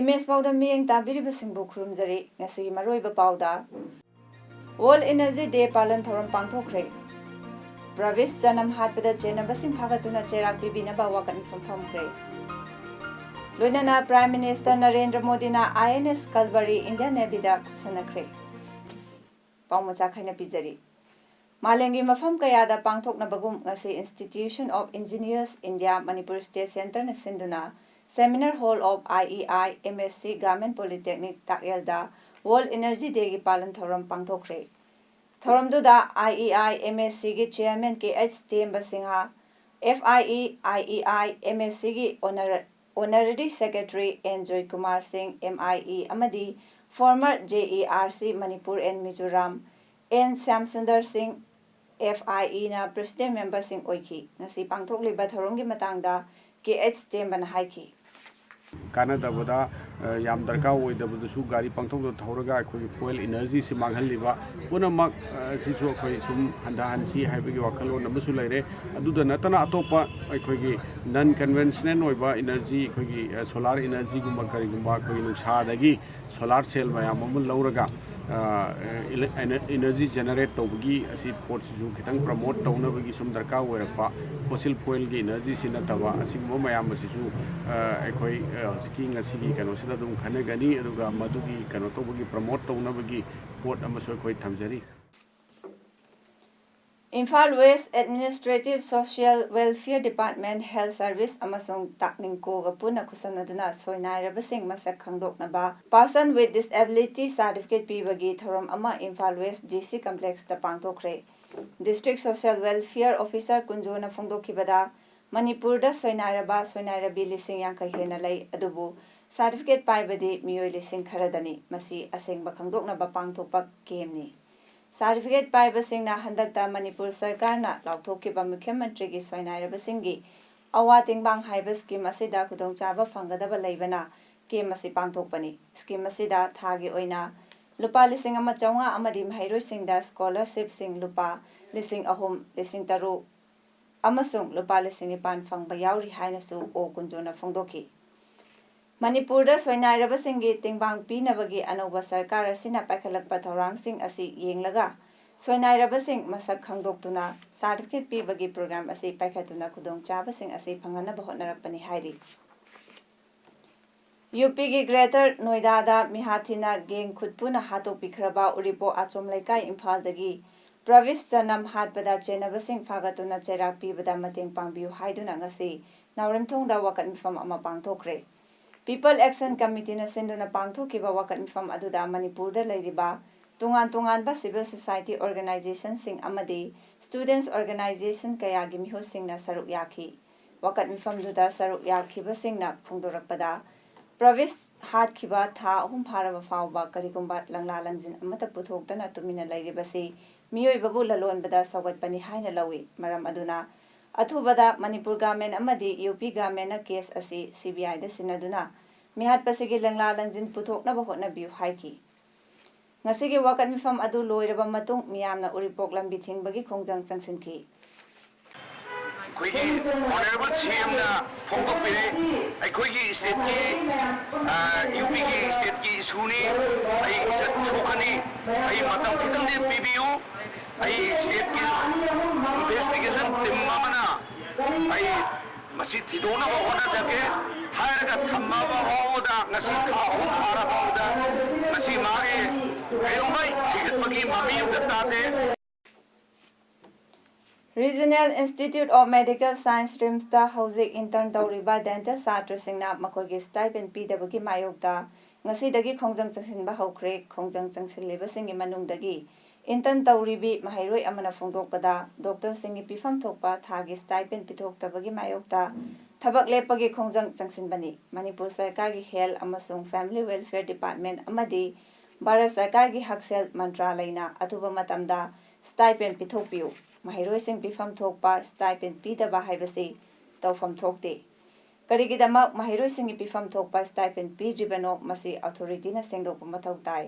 Image पाउदा मियेंग ताबिरिबसिंगबु खुरुमजरी ngasi maroiba pauda World Energy Day palan thoram pangthokre Pravis janam hatpada chenabasing phagatuna cherak bibinaba wakan phomphomkre Loinana Prime Minister Narendra Modi na INS Kalvari Indian Navy da sanakre Paumacha khaina pizari Malengi mafam kayada pangthokna bagum ngasi Institution of Engineers India Manipur State Center na sinduna Seminar Hall of IEI MSc Government Polytechnic Takyelda World Energy Day ki palan thoram pangthokre Thoramduda IEI MSc ki Chairman KH Temba Singha FIE IEI MSc ki Honorary Secretary Enjoy Kumar Singh MIE amadi former JERC Manipur and Mizoram N Shamsundar Singh FIE na President Member Singh oiki ngasi pangthokliba thoramgi matangda KH Temba na haiki कानदबदा याम दरकार ओइदबदसु गाड़ी पंथोक थौरगा अखोई fuel energy से मांगहलिबा पुनमक सिसु अखोई सुम हंदा हंसी हाइबगी वखलोन अमसु लैरे अदुदा नतना अतोपा अखोई non conventional ओइबा एनर्जी अखोई सोलार एनर्जी गुम्बा करिगुम्बा अखोई नुसादगी सोलार सेल मयाम अमु लौरगा एनर्जी जनरेट तौबगी असि पोर्टसु खितंग प्रमोट तौनबगी सुम दरकार ओइरपा फॉसिल फ्यूल की एनर्जी से नतबा असिगुम मयाम असिसु अखोई स्कीइंग असिगी कनो सिदा दुम खनगनी अदुगा मदुगी कनो तौबगी प्रमोट तौनबगी पोर्ट अमसु अखोई थमजरी Imphal West Administrative Social Welfare Department Health Service amasung takningko ga puna khusamnaduna soinairabasing masak khangdoknaba Person with Disability Certificate pibagi thoram ama Imphal West GC Complex ta pangthokre District Social Welfare Officer Kunjona phongdokhibada Manipur da soinairabi lising yankai hena lai adubu certificate paibadi miyoi lising kharadani masi asengba khangdoknaba pangthokpa kemni Certificate paibasingna handakta Manipur Sarkar na lauthokiba Mukhyamantri ki soinairabasingi awatingbang haiba scheme asida khudongchaba phangadaba leibana kem asi pangthokpani scheme asida thagi oina lupa lising ama chawnga amadi mahairoi singda scholarship sing lupa lising ahum lising taru amasung lupa lising nipan phangba yauri haina su o kunjona phongdoki Manipur da soinairabasingi tingbang pinabagi anoba sarkar asina paikhalakpa thorangsing asi yenglaga soinairabasing masak khangdoktuna certificate pibagi program asi paikhatuna khudongchabasing asi phangana bahotnarakpani hairi UP gi Greater Noida da mihathina geng khutpuna hatokpikhraba uripo achom laikai Imphal dagi Pravis janam hatbada chenabasing phagatuna cherak pibada mateng pangbiu haiduna ngasi nauremthongda wakat mifam ama pangthokre People Action Committee na sinduna pangthokiba wakat mifam aduda Manipur da leiriba tungan ba civil society organization sing amadi students organization kaya gi miho sing na saruk yakhi wakat mifam duda saruk yakhiba sing na phungdorakpada Pravis hat khiba tha ahum pharaba fawba karigumba langla langjin amata puthokdana tumina leiribasi miyoi babu lalon bada sawat pani haina lawi maram aduna Athubada Manipur government amadi UP government na case asi CBI da sinaduna mihat pasigi langla langjin puthokna ba hotna biu haiki ngasigi wakat mifam adu loiraba matung miyamna uripok lambi thingbagi khongjang changsinki Koigi honorable CM na phongdokpire ai koigi state ki UP ki state ki isuni ai isat chokani ai matam khitang de PBU ai state ki investigation team mamana ai masi thidona ba hona jake hair ka thamma ba hoda ngasi tha hon ara hoda ngasi mare ayumbai thigat pagi mami datta de Regional Institute of Medical Science RIMS-da hauzik intern tawriba dental satrasingna makoigi stipend pidabagi mayokda ngasidagi khongjang changsinba haukhre khongjang changsinlibasingi manungdagi intern tawribi mahairoi amana phongdokpada doctor singi pifam thokpa thagi stipend pithoktabagi mayokda thabak lepagi khongjang changsinbani Manipur Sarkar gi Health amasung Family Welfare Department amadi Bharat सरकार की हकसेल मंत्रालयना अथुबा मतमदा stipend पिथोकपियु महैरोइसिंग पिफम थोकपा स्टाइपेंड पीदबा हाइबसे तौफम थोकते करिगिदमक महैरोइसिंग पिफम थोकपा स्टाइपेंड पीद्रिबनो मसी अथॉरिटीना सेंगदोकपा मथौ ताई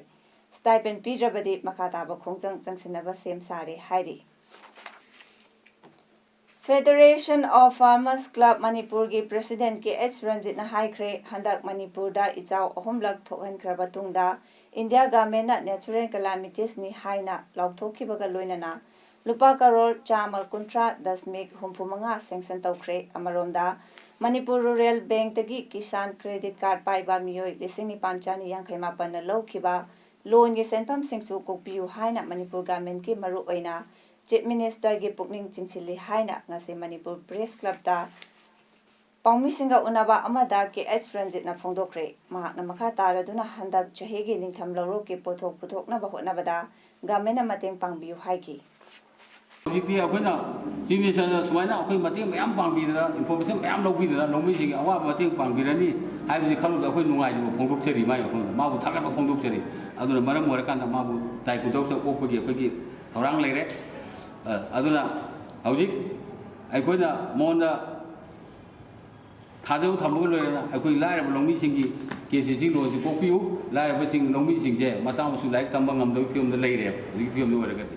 स्टाइपेंड पीद्रबदि मखाताबा खोंजंग जंगसिनबा सेम सारे हाइरि Federation of Farmers Club Manipur की प्रेसिडेंट के एच रंजित हाइख्रे हंदक मणिपुर इचाउ अहुमलक थोहनख्रबा तुंगदा इंडिया गवर्नमेंट नेचुरल कैलामिटीज नि हाइना लाउथोखिबगा लोइनना लुपा करोड़ चामा कुंट्रा दशमिक हुमफुमंगा सेंक्शन तौख्रे अमरोमदा मणिपुर रूरल बैंक तगी किसान क्रेडिट कार्ड पाइबा मियोय लिसिंग निपांचानी यांखैमापन लौखिबा लोन के सेंफम सिंगसु कोकपियु हाइना मणिपुर गवर्नमेंट की मरु ओइना चीफ मिनिस्टर की पुकनिंग चिंसिली हाइना ngase मणिपुर प्रेस क्लब ता पाउमिसिंगा उनाबा अमदा के एच रंजित ना फोंदोखरे महाकना मखा तारदुना हंदक चहेगी निंगथम लौरो के पोथोक पुथोकना बहोनबदा गवर्नमेंट ना मतेंग पांगबियु हाइकी हजिकती अखोइना चीफ मिनिस्टर सुमाइना अखोइ मतेंग मयाम पांगबिदरा इन्फॉर्मेशन मयाम लौबिदरा लौमिसिंग अवा मतेंग पांगबिरनी हाइबसि खलुदा अखोइ नुंगाइबो फोंदोकचरी माय अखोइ माबु थागलबा फोंदोकचरी अदुना मरम मोरकांदा माबु ताइकुदोक ओकपगी अखोइगी थौरांग लेरे अदुना हजिक अखोइना मोंदा थाजौ थमबग लोइना अखोइ लाइरब लौमिसिंगी केसीसी लोन कोकपियु लाइरबसिंग लौमिसिंगजे मसा मसु लाइक तंबा ngamdoi फिल्मदा लेरे हजिक फिल्मदा ओरगति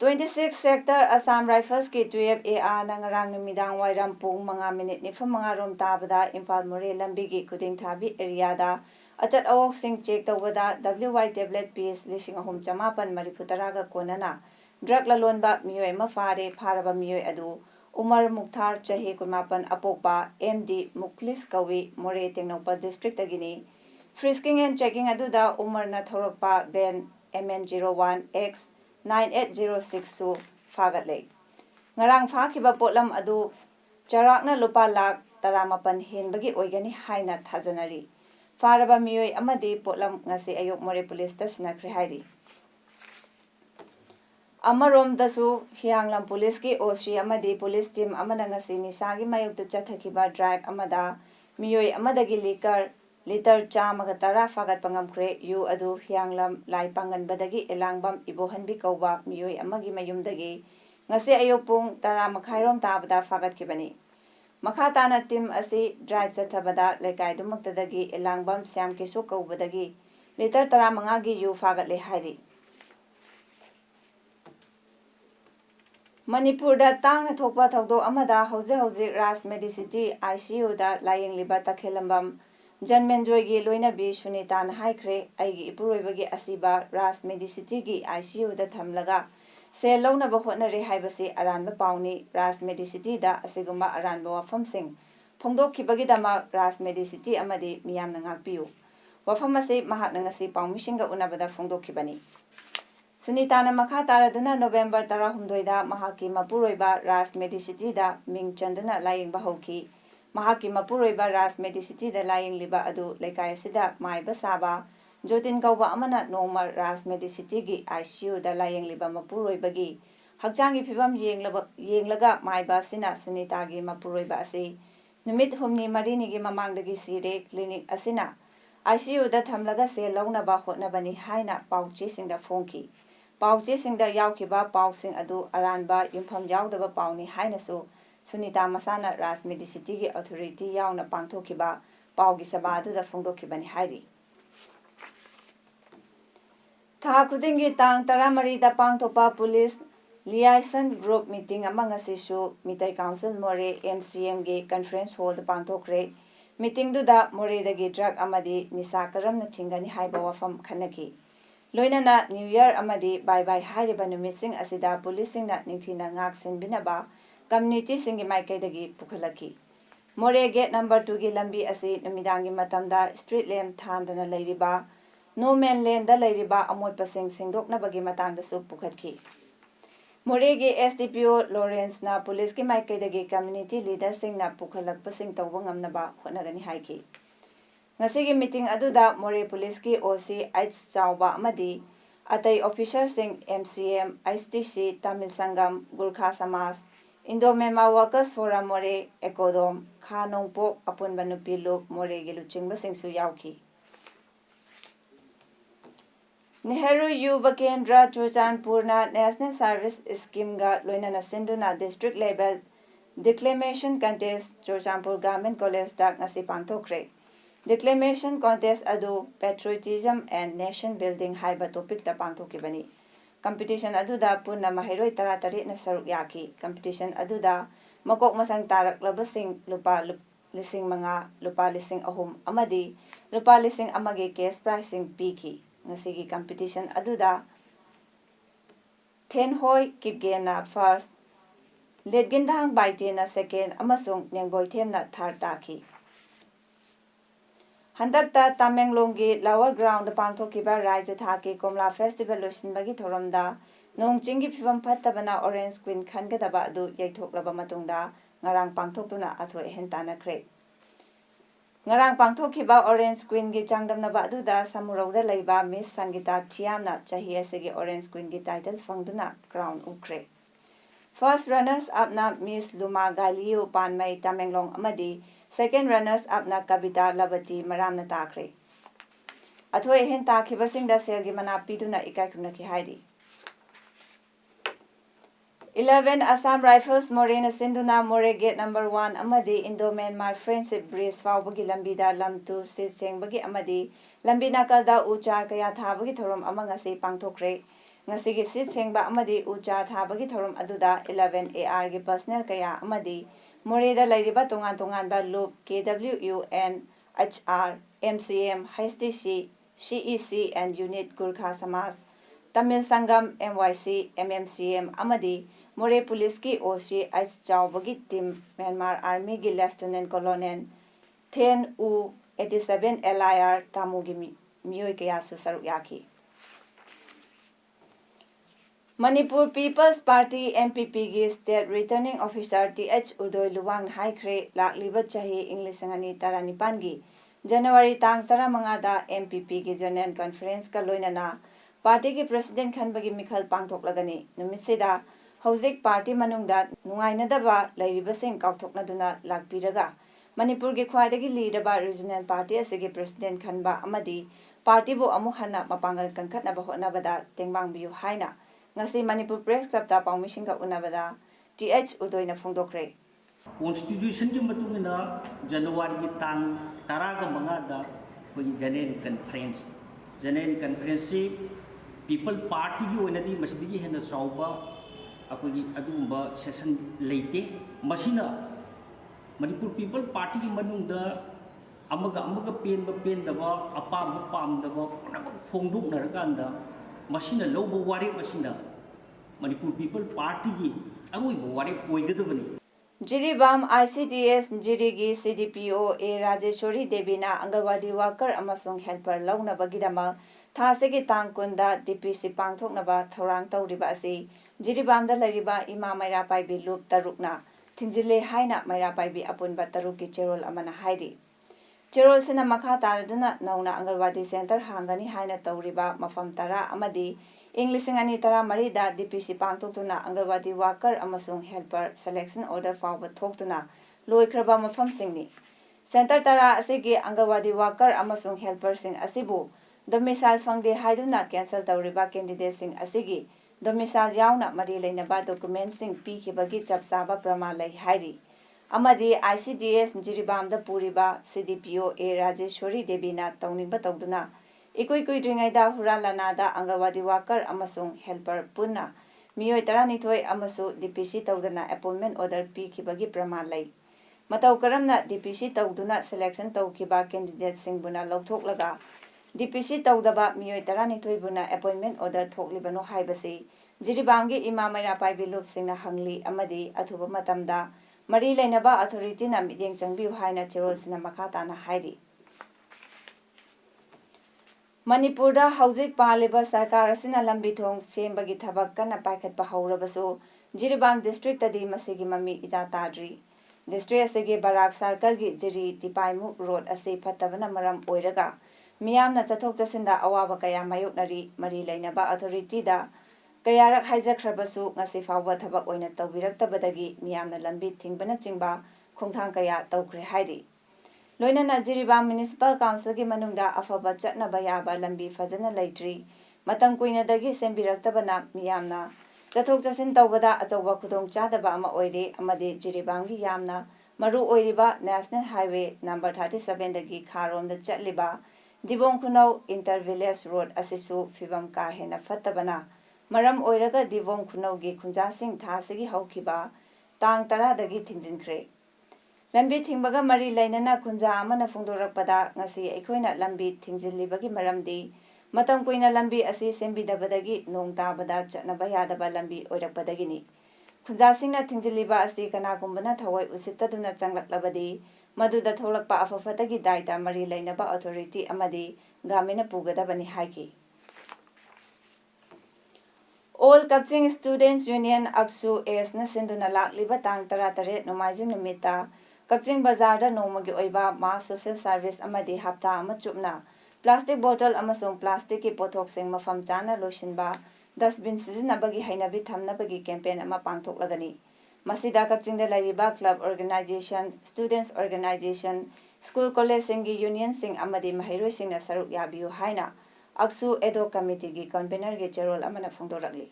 26 सेक्टर असम राइफल्स की 12 AR नंगरांग नुमिदांग वाइराम पुंग 5 मिनिट निफम 5 रोम ताबदा इम्फाल मोरे लंबी की खुदिंग थाबी एरियादा अचट अवोक सिंग चेक तौबदा WY टेबलेट पीस 9,540 गा कोनना ड्रग ललोनबा मियोय म फारे फारबा मियोय अदु उमर मुक्तार चहे कुमापन अपोपा MD मुखलिस कवि मोरे टेक्नोपा डिस्ट्रिक्ट तगिनी फ्रिस्किंग एंड चेकिंग अदुदा उमर न थौरपा बेन MN01X 9806 सु फागले ngarang फाखिबा पोलम अदु चराकना लुपा लाख 18 हेनबगी ओइगनी हाइना थाजनरी फारबा मियोय अमदी पोलम ngase अयोक मोरे पुलिस ता सिनाख्रे हाइरी अमरोम दसु हियांगलम पुलिस की ओसी अमदी पुलिस टीम अमना ngase निसागी मायुक्त चथखिबा ड्राइव अमदा मियोय अमदगी लिकर लीटर चामगा 10 फागत पंगमख्रे यु अदु हियांगलम लाई पांगनबदगी एलांगबम इबोहनबी कौबा मियोय अमगी मयुमदगी ngase अयोपुंग 10 मखाइरोम ताबदा फागतखिबनी मखाताना टीम असी ड्राइव चथबदा लेकाय दुमक्तदगी एलांगबम श्याम केसु कौबदगी लीटर 15 गी यु फागतले हाइरी मणिपुर तांग थोपा थौदो अमदा हौजे हौजे राज मेडिसिटी ICU दा लायेंगलिबा तखेलंबम जनमेंजोय गी लोइनबी सुनीता हाइख्रे आइगी इपुरोइबगी असिबा राज मेडिसिटी गी ICU दा थमलगा सेल लौनबा होटनरे हाइबसे अरानबा पाउनी राज मेडिसिटी दा असिगुम्बा अरानबा वाफम सिंह फोंदोखिबगी दमा राज Medicity अमदी मियामना ngakpiyu wafam ase mahakna ngasi paumusinga unabada फोंदोखिबनी सुनीताना मखा तारदुना नवंबर 18 दा महाकी मपुरोइबा राज मेडिसिटी दा मिंग चंदना लायेंगबा हौखी महाकी मपुरोइबा राज मेडिसिटी दा लायेंगलिबा अदु लेकाय सिदा माइबा साबा जोतिन कौबा अमना नोमर राज मेडिसिटी गी ICU दा लायेंगलिबा मपुरोइबगी हक्चांगी फिबम येंगलगा माइबा सिना सुनीतागी मपुरोइबा असे नुमित हुमनी मरिनीगी ममांगदगी सिरे क्लिनिक असिना ICU दा थमलगा से लौनबा होटनबनी हाइना पाउची सिंगदा फोंकी पाउची सिंगदा यावखिबा पाउसिंग अदु अरानबा युमफम यावदबा पाउनी हाइनसु सुनीता मसाना राज मेडिसिटी की अथॉरिटी यावना पांगथोखिबा पाउगी सभा अदुदा फोंदोखिबनी हाइरी था खुदिंगी तांग 13 दा पांगथोपा पुलिस लियासन ग्रुप मीटिंग अमंगसिसु मिtai काउंसिल मोरे MCM गे कॉन्फ्रेंस हॉल दा पांगथोखरे मीटिंग दुदा मोरेदगी ड्रग अमदी निसा करमना थिंगनी हाइबा वफम खनकी लोइनना न्यू ईयर अमदी बाय बाय हाइरिबा नुमिसिंग असिदा पुलिसिंगना निंथिना ngak सिनबिनबा कम्युनिटी सिंगी माइकैदगी पुखलकी मोरे गेट नंबर 2 गी लंबी असि नुमिदांगी मतमदा स्ट्रीट लैम्प थांदना लैरिबा नो मैन लैंड दा लैरिबा अमोटपसिंग सिंगदोकनबगी मतंगदसु पुखलकी मोरे गे SDPO लॉरेंस ना पुलिस की माइकैदगी कम्युनिटी लीडर सिंगना पुखलकपसिंग तौबा ngamnaba होनगनी हाइकी ngasi मीटिंग अदुदा मोरे पुलिस की OC H चावबा अमदी अतई ऑफिसर सिंह MCM ISTC Tamil Sangam Gorkha Samaj Indo मेमा वर्कर्स फोरम मोरे एकोदोम खानोंगपो अपुनबा नुपी लुप मोरे गे लुचिंगबा सिंगसु यावखी Nehru Yuva Kendra Churchanpurna National Service Scheme ga loinana sinduna district level declamation contest Churchanpur Government College da ngasi pangthokre. Declamation contest adu patriotism and nation building haiba topic ta pangthokibani. Competition adu da punna mahiroi taratari na saruk yaki. Competition adu da makok masang tarak labasing lupa lising mga lupa lising ahum amadi lupa lising amagi cash pricing piki. Ngasigi competition aduda Ten Hoi Kipgena first Ledgindang Baitena second amasung Nyangboi Temna third taki. Handakta Tamenglonggi lower ground pangthokiba Raija Thaki Komla Festival losinbagi thoramda nong chingi phibam phattabana Orange Queen khangadaba adu yaithoklaba matungda ngarang pangthoktuna athoi hentanakre. Ngarang pangthokiba Orange Queen gi changdamnaba aduda samurauda leiba Miss Sangita Thiamna chahi asegi Orange Queen gi title fangduna crown ukre. First runners up na Miss Luma Galiu Panmai Tamenglong amadi second runners up na Kabita Labati Maramna takre. Athoi hen takhibasingda selgi mana piduna ikai khumnaki haidi. 11 Assam Rifles Morena Sinduna More Gate number 1 amadi Indo-Myanmar Friendship Bridge faubagi lambida lamtu sit sengbagi amadi lambi nakalda uchar kaya thabagi thorom ama ngasi pangthokre. Ngasigi sit sengba amadi uchar thabagi thorom aduda 11 AR gi personnel kaya amadi Moreda lairiba tongan ba loop KWUN HR MCM HSTC CEC and Unit Gurkha Samaj Tamil Sangam MYC MMCM amadi More Police ki OC H Chawbagi team Myanmar Army gi Lieutenant Colonel 10 U 87 LIR Tamugi Miyoi kaya susaruk yaki. Manipur People's Party MPP gi State Returning Officer TH Udoy Luwang haikre lakliba chahi English ngani taranipan gi January tang tara mangada MPP gi General Conference ka loinana Party ki President khanbagi mikhal pangthoklagani numisida Hauzik Party manungda nungainadaba lairibasing kauthoknaduna lakpiraga Manipur gi khwaidagi leaderba Regional Party asigi President khanba amadi party bu amu hana mapangal kankhatnaba hotnabada tengbangbiu haina ngasi Manipur Press Club ta pawmisinga unabada TH Udoina phongdokre. Constitution ki matungina January ki tang taraga mangada koi General Conference People Party ki oinadi masidi hena sauba akoi adumba session leite masina Manipur People Party ki manungda amaga pen daba apam daba punaba phongduk naraganda masina lobo wari masina Manipur People Party ki aroi wari oigadabani. Jiribam ICDS Jirigi CDPO A Rajeshwari Devina Angalwadi worker amasung helper launa bagidama thasegi tangkunda DPC pangthoknaba thorang tawriba asi Jiribamda lariba Ima Maira Paibi loop tarukna Thinjile haina Maira Paibi apunba taruki cherol amana haidi. Cherol sina makha taraduna nauna Angalwadi Center hangani haina tawriba mafam tara amadi English ngani tara marida DPC pangthoktuna Angalwadi worker amasung helper selection order fawba thoktuna loikraba mafam singni. Center tara asigi Angalwadi worker amasung helper sing asibu domicile fangde haiduna cancel tawriba candidate sing asigi domicile yauna mari leinaba documents sing pikibagi chapsaba pramalai hairi. Amadi ICDS Jiribamda puriba CDPO A Rajeshwari Devina tawningba tawduna Ikui dringaida huralanada Angalwadi worker amasung helper punna miyoi taranithoi amasu DPC tawdana appointment order pikibagi pramalai. Matau karamna DPC tawduna selection tawkiba candidate singbuna lawthoklaga DPC tawdaba miyoi taranithoi buna appointment order thoklibano haibasi Jiribamgi Ima Maira Paibi loop singna hangli amadi athuba matamda mari leinaba authority na midyeng changbiu haina cherol sina makha tana hairi. Manipurda Hauzik Paliba Sarkar asina lambi thong sembagi thabak kana paikhatpa haurabasu Jiribam district tadi masigi mami ida tadri district asege Barak Circle gi Jiri Tipaimu road ase phatabana maram oiraga miyamna chathok chasinda awaba kaya mayoknari mari leinaba authority da kayarak haijakhrabasu ngasi fawba thabak oina tawbiraktabadagi miyamna lambi thingbana chingba khongthang kaya tawkhre hairi. Loinana Jiribam Municipal Council ki manungda afaba chatnaba yaba lambi fajana laitri matam kuinadagi sembiraktabana miyamna chathok chasin tawbada achauba khudong chadaba ama oire amade jiribangi yamna maru oiriba National Highway number 37 dagi kharom da chatliba Dibong Khunau Inter-Village Road asisu fibam ka hena fattabana maram oiraga Dibong Khunau gi khunjasing thasigi haukiba tang tara dagi thingjinkre lambi thingbaga mari lainana khunja amana phungdorakpada ngasi aikhoina lambi thingjinlibagi maramdi matam kuina lambi asi sembidabadagi nong tabada chatnaba yadaba lambi oirakpadagini khunjasingna thingjiliba asi kanagumbana thawai usittaduna changlaklabadi Maduda tholakpa afafatagi daita mari lainaba authority amadi gamina pugadabani haiki All Kaching Students Union Aksu AS na sinduna lakliba tang taratare nomaijing numita Kaching Bazar da nomagi oiba ma social service amadi hapta ama chupna plastic bottle amasung plastic ki pothok sing mafam chana loishinba dustbin sizinabagi hainabi thamnabagi campaign ama pangthoklagani Masida Kachingda Lariba Club Organization, Students Organization, School College Singi Union Sing Amadi Mahiro Sing na Saruk Yabiu Haina, Aksu Edo Committee gi convener gi Cherol Amana Phungdorakli.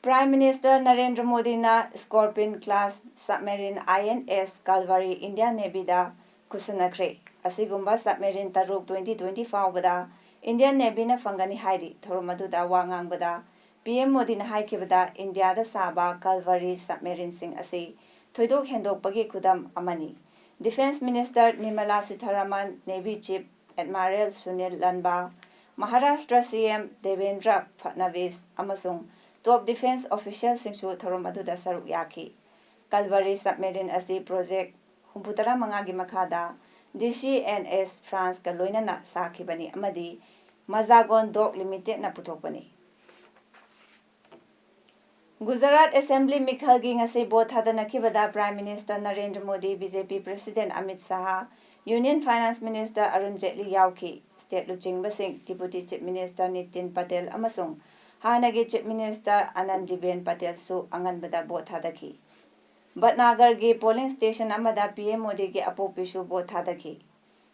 Prime Minister Narendra Modi na Scorpion Class Submarine INS Calvary Indian Navy da kusanakre. Asigumba Submarine Taruk 2025 bada Indian Navy na fangani hairi thoromadu da wangang bada PM Modi na haikibada India da saba Calvary submarine sing ase thoidok hendok pagi khudam amani Defense Minister Nirmala Sitharaman Navy Chief Admiral Sunil Lanba Maharashtra CM Devendra Fadnavis amasung top defense officials singsu thorom aduda saruk yaki Calvary submarine ase project humputara manga gi makhada DCNS France ka loinana sakhibani amadi Mazagon Dock Limited na puthokpani Gujarat Assembly Mikhalgi ngasi both hadanakibada Prime Minister Narendra Modi, BJP President Amit Shah, Union Finance Minister Arun Jaitley yauki, State Luchingba Singh, Deputy Chief Minister Nitin Patel amasung, Hanagi Chief Minister Anandiben Patel su anganbada both hadaki. Batnagar gi polling station amada PM Modi gi apopishu both hadaki.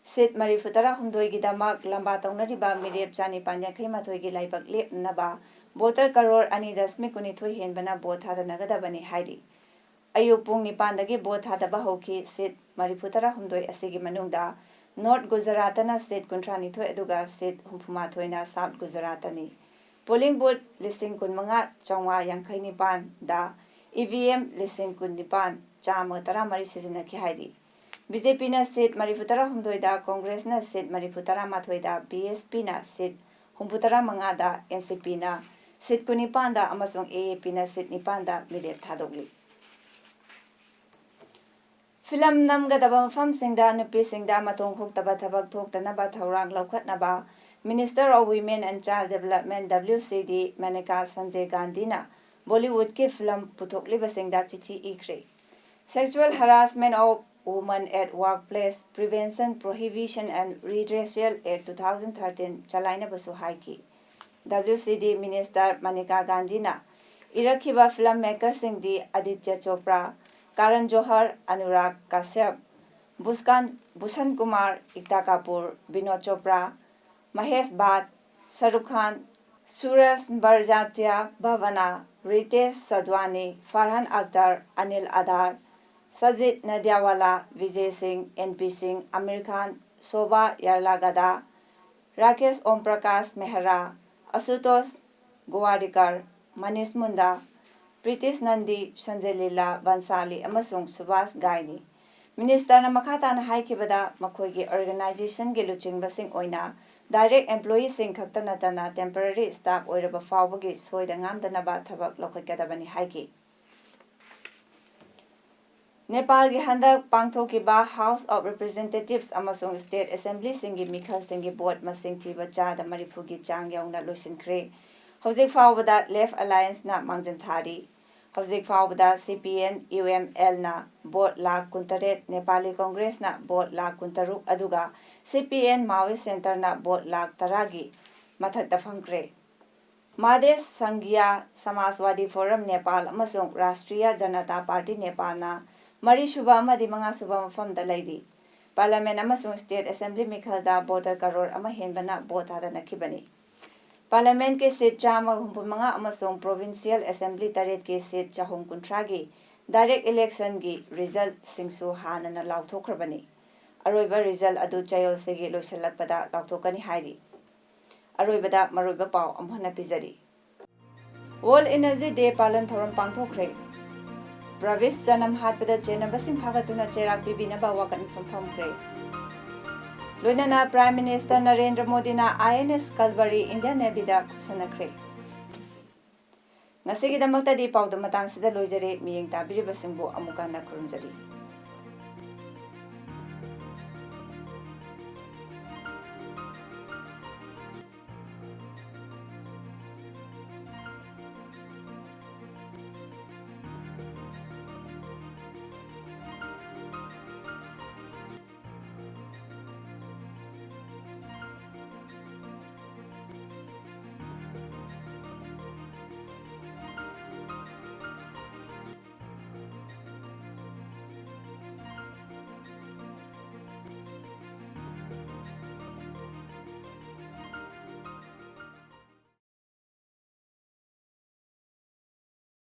Sit Marifutara Hundoi gidamak lamba taunariba mirep chani panya khimathoi gi laibak lep naba Voter Karor Ani Dasmi Kunithui Henbana both had another bani haidi. Ayupung Nipandagi both had a bahoki, sit Mariputara Hundoi Asigi Manunda, North Gujaratana State Kuntranito Eduga, sit Humpumatoina, South Gujaratani. Polling booth listing Kunmanga, Changwa Yankaini Pan, da EVM listing Kundipan, Chamotara Mari Sizinaki Haidi. BJP na sit Mariputara Hundoida, Congress na sit Mariputara Matoida, BSP na sit Humputara Mangada, NCP na Sit Kunipanda amasung AAP na sit nipanda mirep thadogli. Film namgadaba mafam singda nupi singda matong huktaba thabak thoktanaba thaurang laukhatnaba Minister of Women and Child Development WCD Maneka Sanjay Gandhi na Bollywood ki film puthokliba singda chithi ikre. Sexual harassment of women at workplace prevention prohibition and redressal act 2013 chalaina basu haiki. WCD Minister Maneka Gandhi na Irakhiba filmmaker Singdi Aditya Chopra, Karan Johar, Anurag Kashyap, Bhushan Kumar, Ekta Kapoor, Vinod Chopra, Mahesh Bhatt, Shahrukh Khan, Suraj Barjatya, Bhavana, Ritesh Sadhwani, Farhan Akhtar, Anil Adar, Sajid Nadiawala, Vijay Singh, NP Singh, Amir Khan, Shobha Yarlagada, Rakesh Om Prakash Mehra, Asutosh Gowadikar, Manish Munda, Pritish Nandi, Sanjay Leela, Bansali, amasung Subhas Gaini. Minister na makata na haikibada makoigi organization gi luchingba sing oina direct employee sing khakta natana temporary staff oiraba fawbagi soida ngamdanaba thabak lokhakadabani haiki. Nepal gi handak pangthokiba House of Representatives amasung State Assembly singi mikhal singi board masing thiba chada marifugi chang yauna losinkhre. Hojik fawbada Left Alliance na mangjan thari. Hojik fawbada CPN UML na board lakh kuntaret Nepali Congress na board lakh kuntaruk aduga CPN Maoist Center na board lakh taragi mathakta phangkre. Madesh Sanghiya Samajwadi Forum Nepal amasung Rashtriya Janata Party Nepal na Mari Shubha Amadi Manga Shubha Mafam da Laidi. Parliament अमसुंग state assembly मिखलदा voter crore अमा हेनबना vote हादनखिबनी parliament के seat 185 अमसुंग provincial assembly 3 के seat 430 की direct election की रिजल्ट सिंगसु हानना लाउथोखरबनी अरोइबा रिजल्ट अदु चयल सेगे लोइसलकपदा लाउथोकनी हाइरी अरोइबदा मरोइबा पाव अमहना पिजरी वर्ल्ड एनर्जी डे पालन थौरम पांगथोखरे प्रवेश जनम हातपदा चेनबसिंग फागतुना चेराक पिबिनबा वाकन फमफमखरे लोइनना प्राइम मिनिस्टर नरेंद्र मोदी ना INS कलबरी इंडिया नेवीदा खुसनखरे ngasigidamakta di pawda matang sida loijare miyeng tabiribasingbu amukana kurumjari